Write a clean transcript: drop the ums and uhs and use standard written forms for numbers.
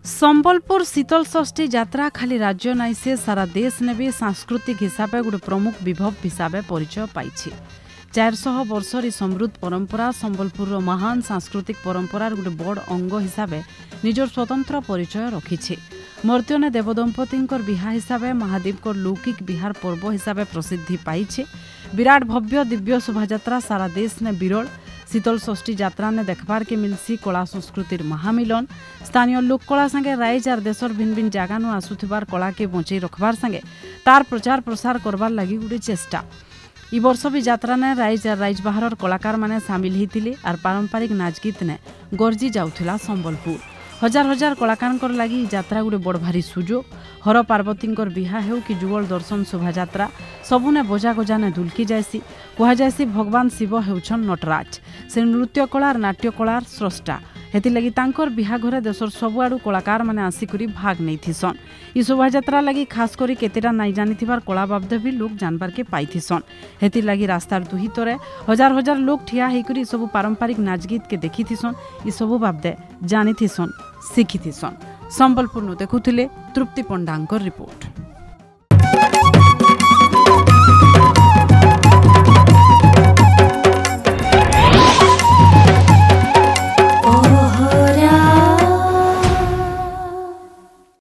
संबलपुर शीतल षष्ठी यात्रा खाली राज्य नाई से सारा देश ने भी सांस्कृतिक हिसाब से गोटे प्रमुख विभव हिसाब परिचय पाई 400 वर्षर समृद्ध परंपरा संबलपुर महान सांस्कृतिक परंपरार गोटे बड़ अंग हिसाब निजर स्वतंत्र परिचय रखी। मर्त्यने देवदंपति बिहा हिसाब महादेव लौकिक बिहार पर्व हिसाब प्रसिद्धि पाई। विराट भव्य दिव्य शोभायात्रा सारा देश ने विरल। शीतल षष्ठी यात्रा ने देखबार के मिलसी कला संस्कृतिर महामिलन। स्थानीय लोककला संगे राइज आर देशर भिन्न भिन्न जगानु आसुथिबार कला के बंचाई रखबार संगे तार प्रचार प्रसार करबार लगी गोटे चेष्टा। इ वर्ष भी यात्रा ने राइज आर राइज बाहर कलाकार माने सामिल होते और पारंपरिक नाच गीत ने गर्जी जाउथिला संबलपुर। हजार हजार कलाकार लगी यात्रा गोटे बड़ भारी सुजोग। हर पार्वती बिहा हेउ कि जुगल दर्शन शोभायात्रा सबुने बजा गजा ने दुलकी जायसी। कहुसी भगवान शिव हेउछन नटराज। से नृत्य कलार नाट्य कलार स्रष्टा। हेतिलगी तांकर बिहा घरे देशर सबुआडू कलाकार माने आसिकरी भाग नैथिसन। इ शोभायात्रा लगी खास करी केतेटा नाई जानिथिबार कला बाबदे भी लोक जानबार के पाइथिसन। हेतिलगी रास्तार दुही तरे हजार हजार लोक ठिया हेकरी सबु पारंपरिक नाच गीत के देखिथिसन। इ सबु बाबदे जानिथिसन शिखिथिसन। संबलपुर देखुथिले तृप्ति पंडांकर रिपोर्ट।